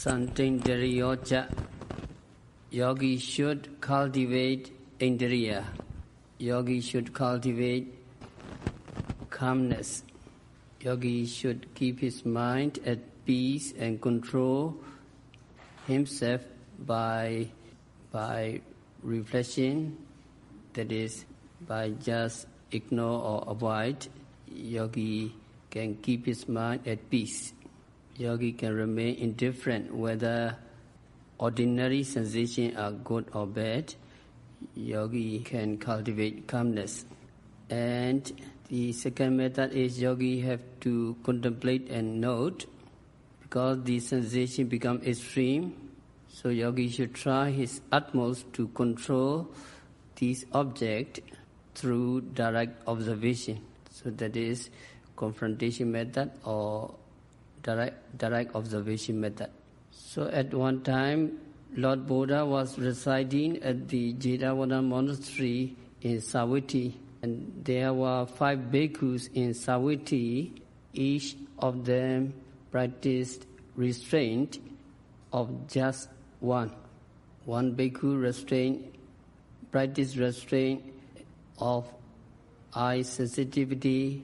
Santindriyoja. Yogi should cultivate indriya. Yogi should cultivate calmness. Yogi should keep his mind at peace and control himself by reflection, that is, by just ignore or avoid. Yogi can keep his mind at peace. Yogi can remain indifferent whether ordinary sensations are good or bad. Yogi can cultivate calmness. And the second method is yogi have to contemplate and note, because the sensation become extreme. So yogi should try his utmost to control these objects through direct observation. So that is confrontation method or direct observation method. So at one time, Lord Buddha was residing at the Jetavana monastery in Savatthi, and there were 5 bhikkhus in Savatthi. Each of them practiced restraint of just one. One bhikkhu practiced restraint of eye sensitivity,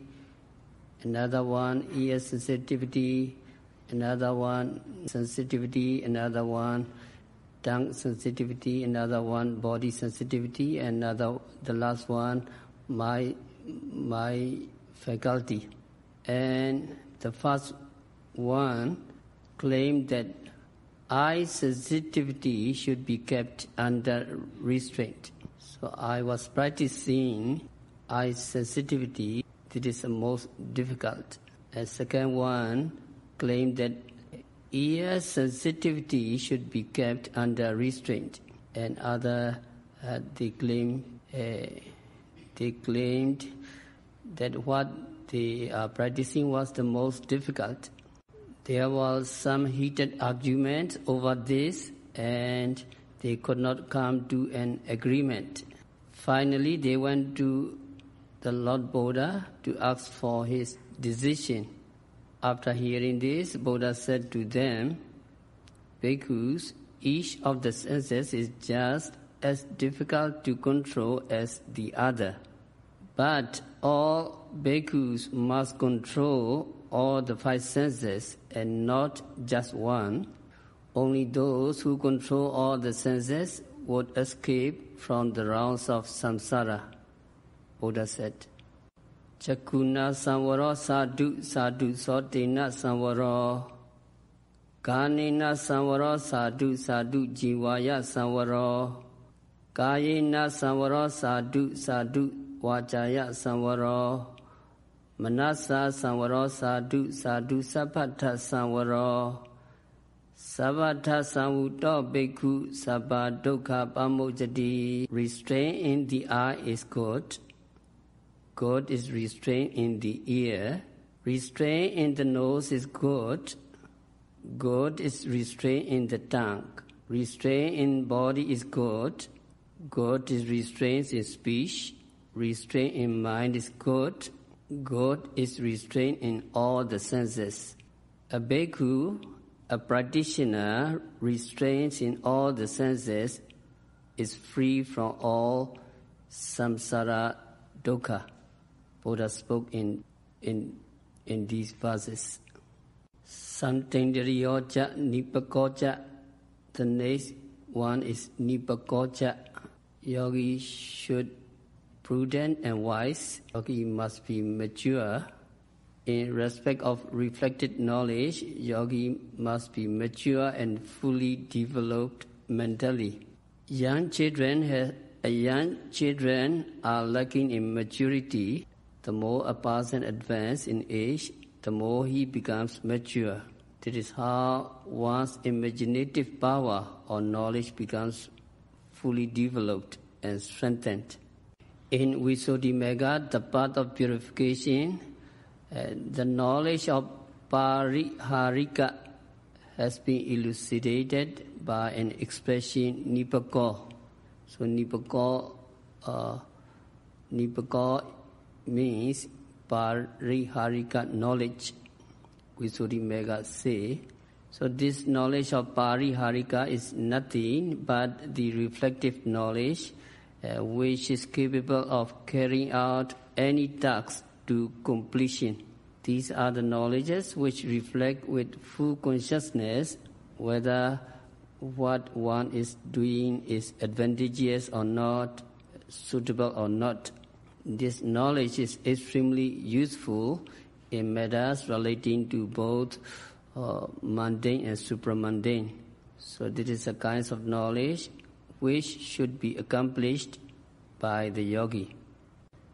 another one ear sensitivity, another one sensitivity, another one tongue sensitivity, another one body sensitivity, another, the last one, my faculty. And the first one claimed that eye sensitivity should be kept under restraint. So I was practicing eye sensitivity. It is the most difficult. And second one claimed that ear sensitivity should be kept under restraint. And other they claimed that what they are practicing was the most difficult. There was some heated argument over this, and they could not come to an agreement. Finally, they went to the Lord Buddha to ask for his decision. After hearing this, Buddha said to them, "Bhikkhus, each of the senses is just as difficult to control as the other. But all bhikkhus must control all the 5 senses and not just one. Only those who control all the senses would escape from the rounds of samsara." Buddha said, "Chakuna samvaro sadhu sadhu sotena samvaro. Kanena samvaro sadhu sadhu jivaya samvaro. Kayena samvaro sadhu sadhu vajaya samvaro. Manasa samvaro sadhu sadhu sappata samvaro. Sabbata samvuto bhikkhu sabba dukkha pamojjati." Restraint in the eye is good. Good is restraint in the ear. Restraint in the nose is good. Good is restraint in the tongue. Restraint in body is good. Good is restraint in speech. Restraint in mind is good. Good is restraint in all the senses. A bhikkhu, a practitioner, restrains in all the senses, is free from all samsara dukkha. Buddha spoke in these verses. Santindriyoja nipakoja. The next one is nipakoja. Yogi should prudent and wise. Yogi must be mature. In respect of reflected knowledge, yogi must be mature and fully developed mentally. Young children are lacking in maturity. The more a person advances in age, the more he becomes mature. That is how one's imaginative power or knowledge becomes fully developed and strengthened. In Visuddhimagga, the path of purification, the knowledge of pariharika has been elucidated by an expression nipako. So nipako means pariharika knowledge. Visuddhimagga say So this knowledge of pariharika is nothing but the reflective knowledge which is capable of carrying out any task to completion. These are the knowledges which reflect with full consciousness whether what one is doing is advantageous or not, suitable or not. This knowledge is extremely useful in matters relating to both mundane and supramundane. So this is a kind of knowledge which should be accomplished by the yogi.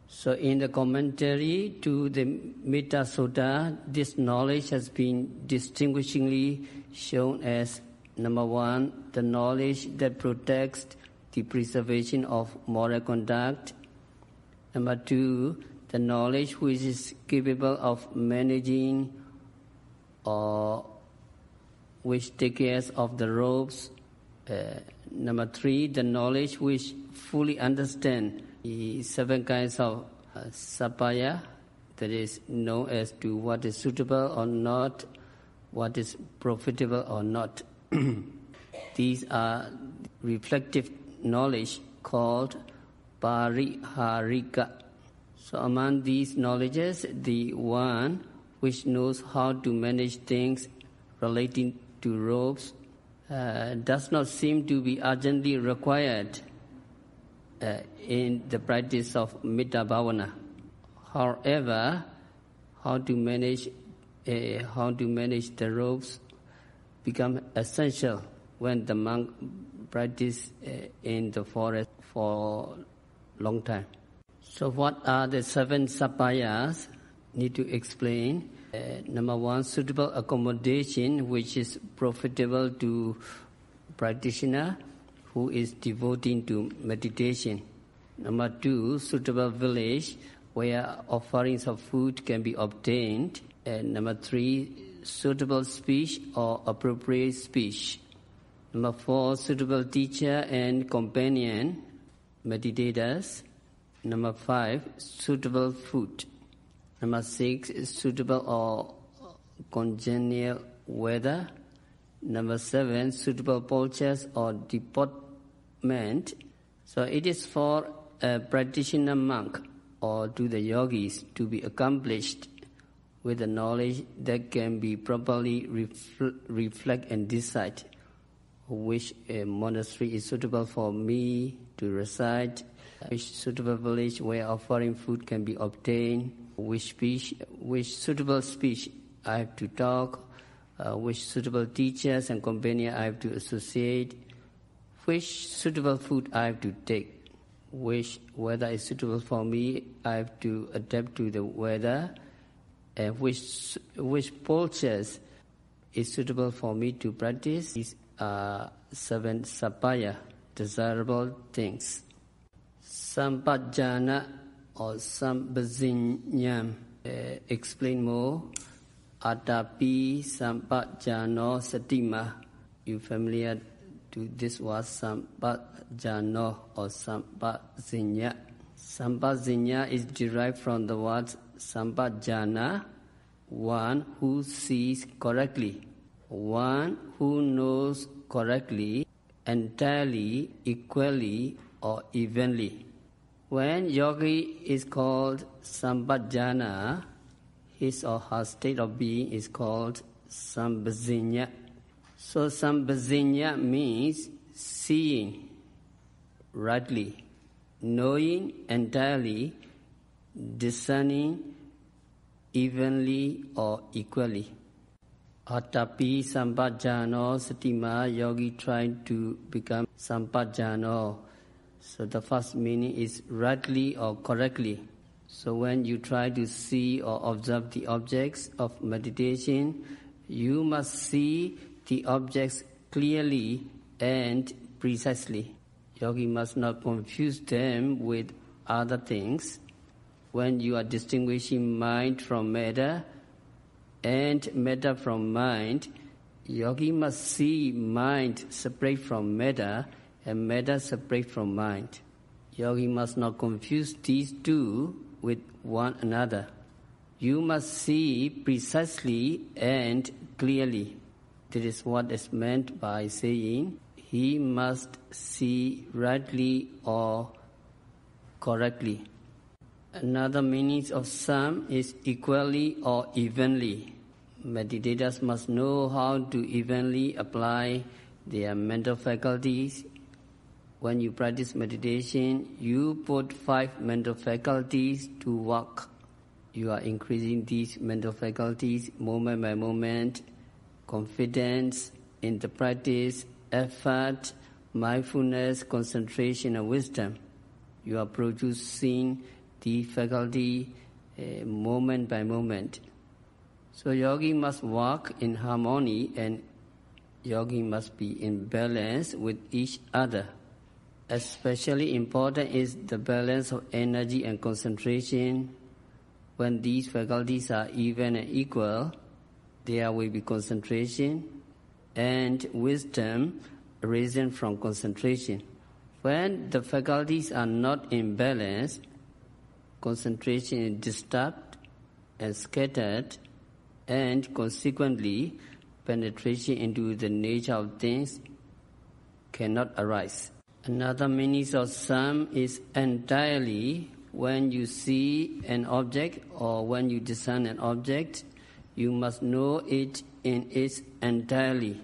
So in the commentary to the Metta Sutta, this knowledge has been distinguishingly shown as number one, the knowledge that protects the preservation of moral conduct. Number two, the knowledge which is capable of managing or which takes care of the robes. Number three, the knowledge which fully understands the 7 kinds of sappāya, that is known as to what is suitable or not, what is profitable or not. These are reflective knowledge called pariharika. So among these knowledges, the one which knows how to manage things relating to robes does not seem to be urgently required in the practice of Metta Bhavana. However, how to manage the robes become essential when the monk practice in the forest for a long time. So what are the 7 sappāyas? Need to explain. Number one, suitable accommodation which is profitable to practitioner who is devoting to meditation. Number two, suitable village where offerings of food can be obtained. And number three, suitable speech or appropriate speech. Number four, suitable teacher and companion, meditators. Number five, suitable food. Number six, suitable or congenial weather. Number seven, suitable postures or deportment. So it is for a practitioner monk or to the yogis to be accomplished with the knowledge that can be properly reflect and decide which monastery is suitable for me to reside, which suitable village where offering food can be obtained, which suitable speech I have to talk, which suitable teachers and companions I have to associate, which suitable food I have to take, which weather is suitable for me, I have to adapt to the weather, and which postures is suitable for me to practice. These are 7 sappāya, desirable things. Sampajanna or Sampajañña, explain more. Atapi Sampajanna satima. You familiar to this word Sampajanna or Sampajañña? Sampajañña is derived from the word Sampajanna, one who sees correctly, one who knows correctly, entirely, equally, or evenly. When yogi is called Sampajanna, his or her state of being is called Sampajañña. So Sampajañña means seeing rightly, knowing entirely, discerning evenly or equally. Atapi Sampajanna satima, yogi trying to become Sampajanna. So the first meaning is rightly or correctly. So when you try to see or observe the objects of meditation, you must see the objects clearly and precisely. Yogi must not confuse them with other things. When you are distinguishing mind from matter and matter from mind, yogi must see mind separate from matter and matter separate from mind. Yogi must not confuse these two with one another. You must see precisely and clearly. This is what is meant by saying, he must see rightly or correctly. Another meaning of sam is equally or evenly. Meditators must know how to evenly apply their mental faculties. When you practice meditation, you put 5 mental faculties to work. You are increasing these mental faculties moment by moment: confidence in the practice, effort, mindfulness, concentration, and wisdom. You are producing the faculty moment by moment. So yogi must work in harmony, and yogi must be in balance with each other. Especially important is the balance of energy and concentration. When these faculties are even and equal, there will be concentration and wisdom arisen from concentration. When the faculties are not in balance, concentration is disturbed and scattered, and consequently penetration into the nature of things cannot arise. Another meaning of sam is entirely. When you see an object or when you discern an object, you must know it in its entirety.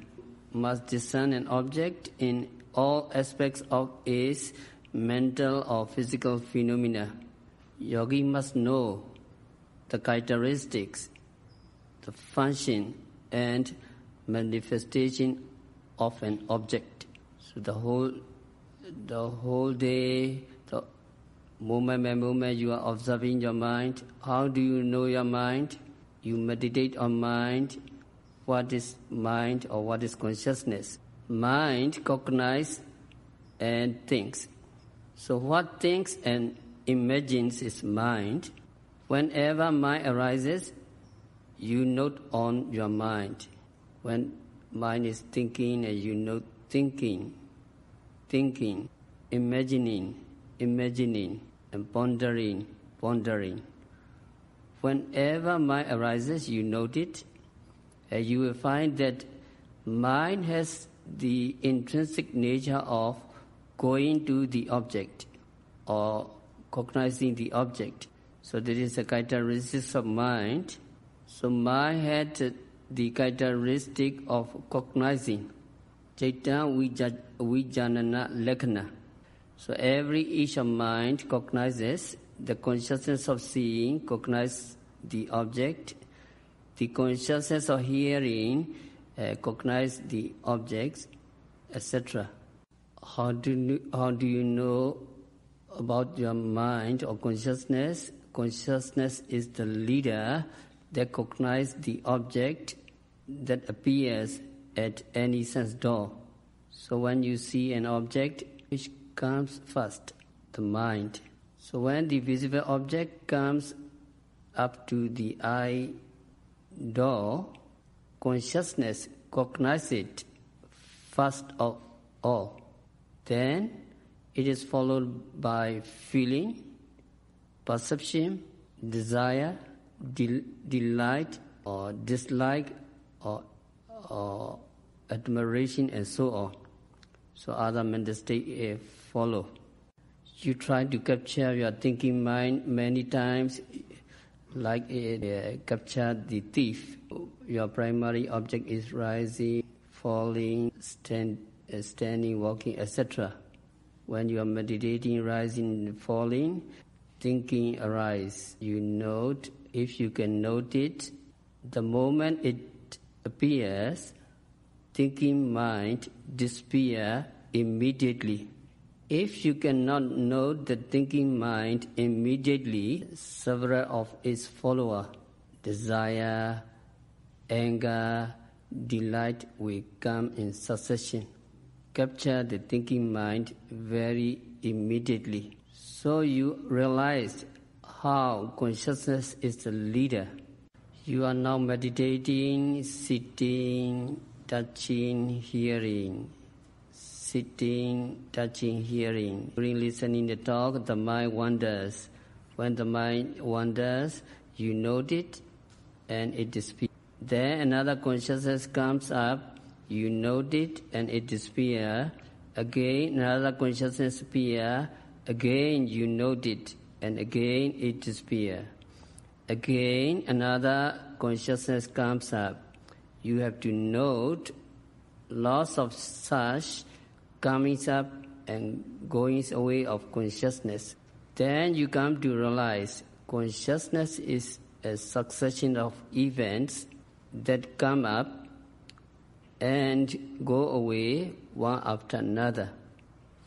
Must discern an object in all aspects of its mental or physical phenomena. Yogi must know the characteristics, the function and manifestation of an object. So the whole day, the moment by moment you are observing your mind. How do you know your mind? You meditate on mind. What is mind or what is consciousness? Mind cognizes and thinks. So what thinks and imagines is mind. Whenever mind arises, you note on your mind. When mind is thinking, and you note thinking, imagining, and pondering. Whenever mind arises, you note it, and you will find that mind has the intrinsic nature of going to the object or cognizing the object. So there is a characteristic of mind. So mind had the characteristic of cognizing. Chaita vijanana lakkhana. So each of mind cognizes the consciousness of seeing, cognize the object. The consciousness of hearing, cognize the objects, etc. How do you know about your mind or consciousness? Consciousness is the leader that cognizes the object that appears at any sense door. So when you see an object, which comes first? The mind. So when the visible object comes up to the eye door, consciousness cognizes it first of all. Then it is followed by feeling, perception, desire, delight or dislike or admiration, and so on. So other mental states follow. You try to capture your thinking mind many times, like capture the thief. Your primary object is rising, falling, standing, walking, etc. When you are meditating, rising and falling, thinking arises. You note, if you can note it, the moment it appears, thinking mind disappears immediately. If you cannot note the thinking mind immediately, several of its followers, desire, anger, delight will come in succession. Capture the thinking mind very immediately. So you realize how consciousness is the leader. You are now meditating, sitting, touching, hearing. Sitting, touching, hearing. During listening to talk, the mind wanders. When the mind wanders, you note it and it disappears. Then another consciousness comes up you note it and it disappears. Again, another consciousness appears. Again, you note it and again it disappears. Again, another consciousness comes up. You have to note lots of such coming up and going away of consciousness. Then you come to realize consciousness is a succession of events that come up and go away one after another.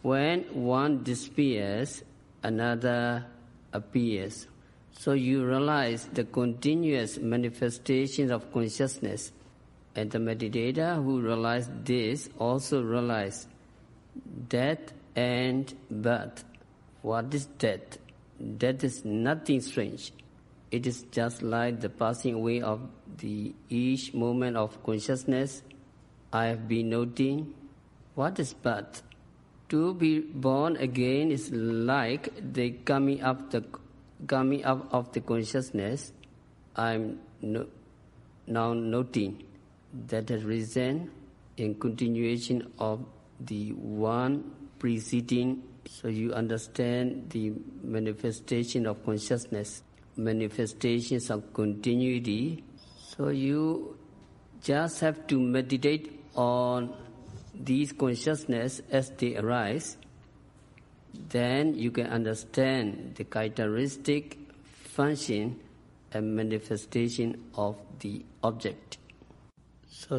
When one disappears, another appears. So you realize the continuous manifestations of consciousness. And the meditator who realized this also realized death and birth. What is death? Death is nothing strange. It is just like the passing away of each moment of consciousness. I have been noting. What is birth? To be born again is like the coming up of the consciousness. I'm now noting that has risen in continuation of the one preceding. So you understand the manifestation of consciousness, manifestations of continuity. So you just have to meditate on these consciousness as they arise. Then you can understand the characteristic, function and manifestation of the object. So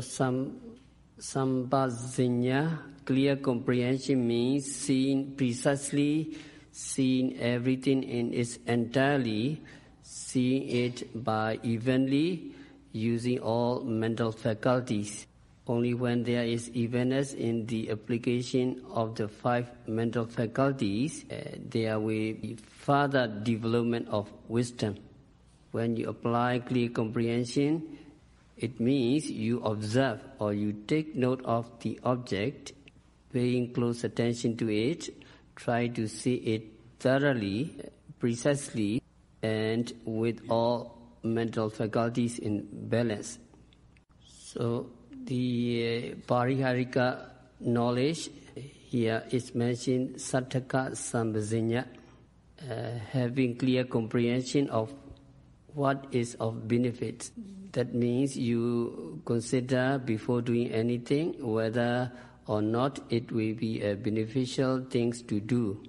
Sampajañña, clear comprehension, means seeing precisely, seeing everything in its entirety, seeing it by evenly, using all mental faculties. Only when there is evenness in the application of the 5 mental faculties, there will be further development of wisdom. When you apply clear comprehension, it means you observe or you take note of the object, paying close attention to it, try to see it thoroughly, precisely, and with all mental faculties in balance. So the pariharika knowledge here is mentioned sātthaka Sampajañña, having clear comprehension of what is of benefit. That means you consider before doing anything whether or not it will be a beneficial things to do.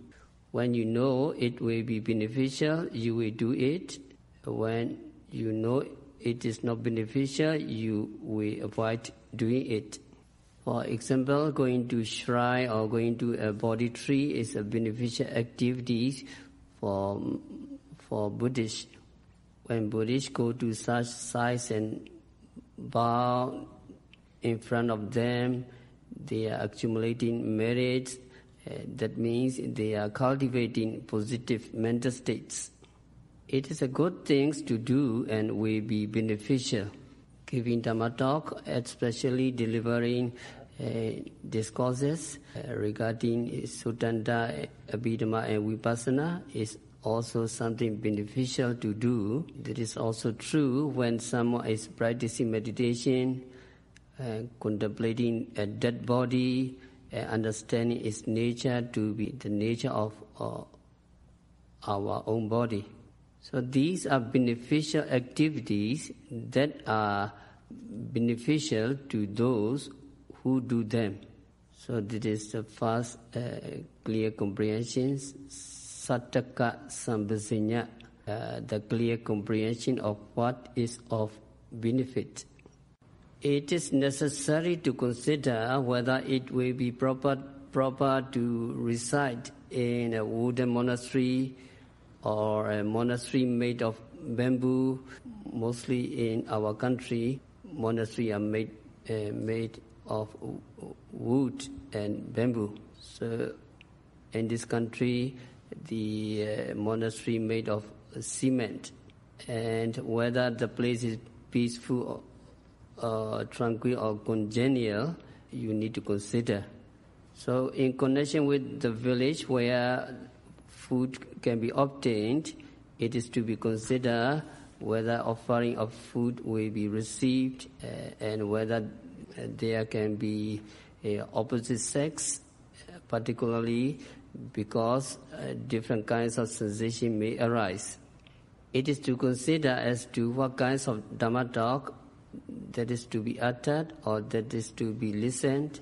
When you know it will be beneficial, you will do it. When you know it is not beneficial, you will avoid doing it. For example, going to shrine or going to a bodhi tree is a beneficial activity for Buddhists. When Buddhists go to such sites and bow in front of them, they are accumulating merits. That means they are cultivating positive mental states. It is a good thing to do and will be beneficial. Giving Dhamma talk, especially delivering discourses regarding Sutanta, Abhidhamma and Vipassana is also something beneficial to do. That is also true when someone is practicing meditation, contemplating a dead body, understanding its nature to be the nature of our own body. So these are beneficial activities that are beneficial to those who do them. So this is the first clear comprehension, sātthaka Sampajañña, the clear comprehension of what is of benefit. It is necessary to consider whether it will be proper to reside in a wooden monastery or a monastery made of bamboo. Mostly in our country, monasteries are made of wood and bamboo. So in this country, the monastery made of cement, and whether the place is peaceful or tranquil or congenial, you need to consider. So in connection with the village where food can be obtained, it is to be considered whether offering of food will be received and whether there can be opposite sex, particularly because different kinds of sensation may arise. It is to consider as to what kinds of Dhamma talk that is to be uttered or that is to be listened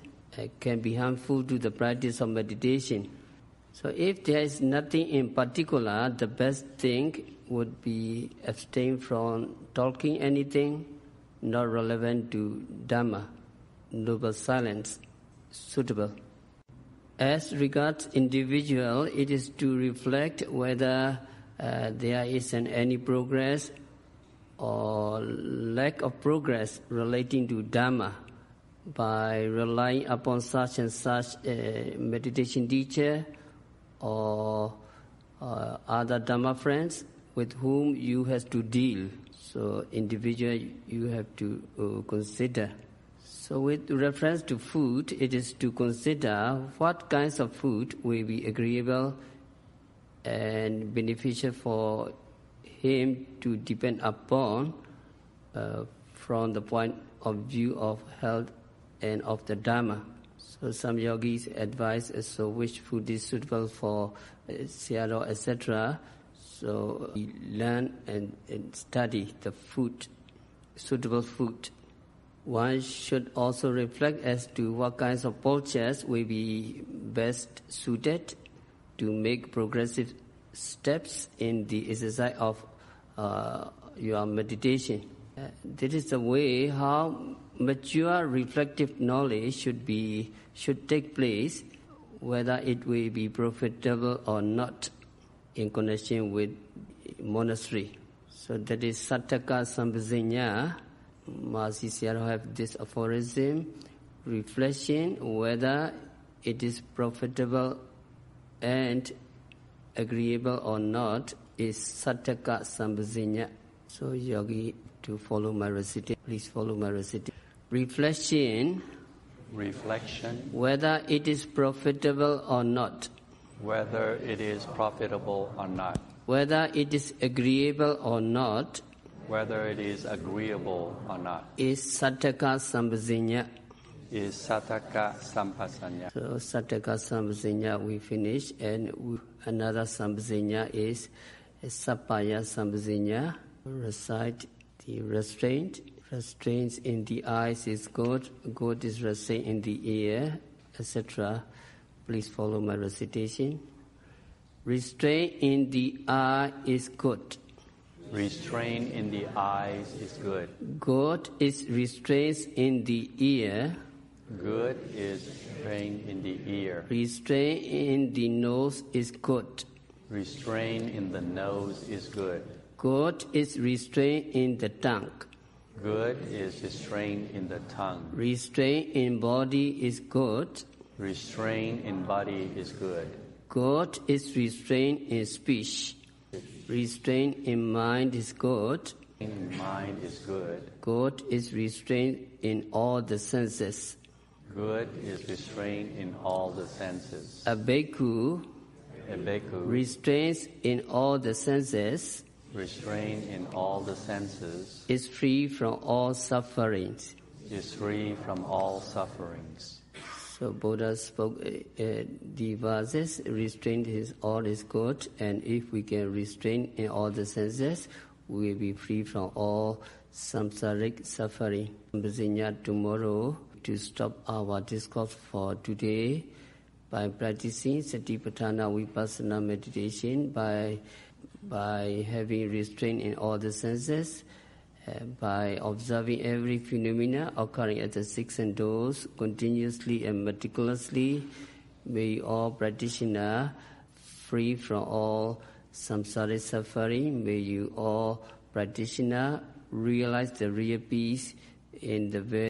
can be harmful to the practice of meditation. So if there is nothing in particular, the best thing would be abstain from talking anything not relevant to Dhamma, noble silence, suitable. As regards individual, it is to reflect whether there is any progress or lack of progress relating to Dhamma by relying upon such and such a meditation teacher or other Dhamma friends with whom you have to deal. So individual you have to consider. So with reference to food, it is to consider what kinds of food will be agreeable and beneficial for him to depend upon from the point of view of health and of the Dhamma. So some yogis advise so which food is suitable for Sayadaw, etc. So we learn and study the food, suitable food. One should also reflect as to what kinds of postures will be best suited to make progressive steps in the exercise of your meditation. This is the way how mature reflective knowledge should take place, whether it will be profitable or not in connection with monastery. So that is sātthaka Sampajañña. Mahasi Sayadaw have this aphorism, reflection whether it is profitable and agreeable or not is sātthaka Sampajañña. So yogi, to follow my recitation, please follow my recitation. Reflection, whether it is profitable or not. Whether it is profitable or not. Whether it is agreeable or not. Whether it is agreeable or not. Is sātthaka Sampajañña. Is sātthaka Sampajañña. So sātthaka Sampajañña we finish, and another Sampajañña is sappāya Sampajañña. Recite the restraint. Restraints in the eyes is good. Good is restraint in the ear, etc. Please follow my recitation. Restraint in the eye is good. Restraint in the eyes is good. Good is restraint in the ear. Good is restraint in the ear. Restraint in the nose is good. Restraint in the nose is good. Good is restraint in the tongue. Good is restraint in the tongue. Restraint in body is good. Restraint in body is good. Good is restraint in speech. Restraint in mind is good. In mind is good. Good is restraint in all the senses. Good is restraint in all the senses. A bhikkhu restrains in all the senses. Restraint in all the senses. Is free from all sufferings. Is free from all sufferings. So Buddha spoke the verses, restraint is all is good, and if we can restrain in all the senses, we will be free from all samsaric suffering. Sampajañña tomorrow to stop our discourse for today by practicing Satipatthana Vipassana meditation, by having restraint in all the senses, by observing every phenomena occurring at the six doors continuously and meticulously. May all practitioners free from all samsaric suffering. May you all practitioners realize the real peace in the very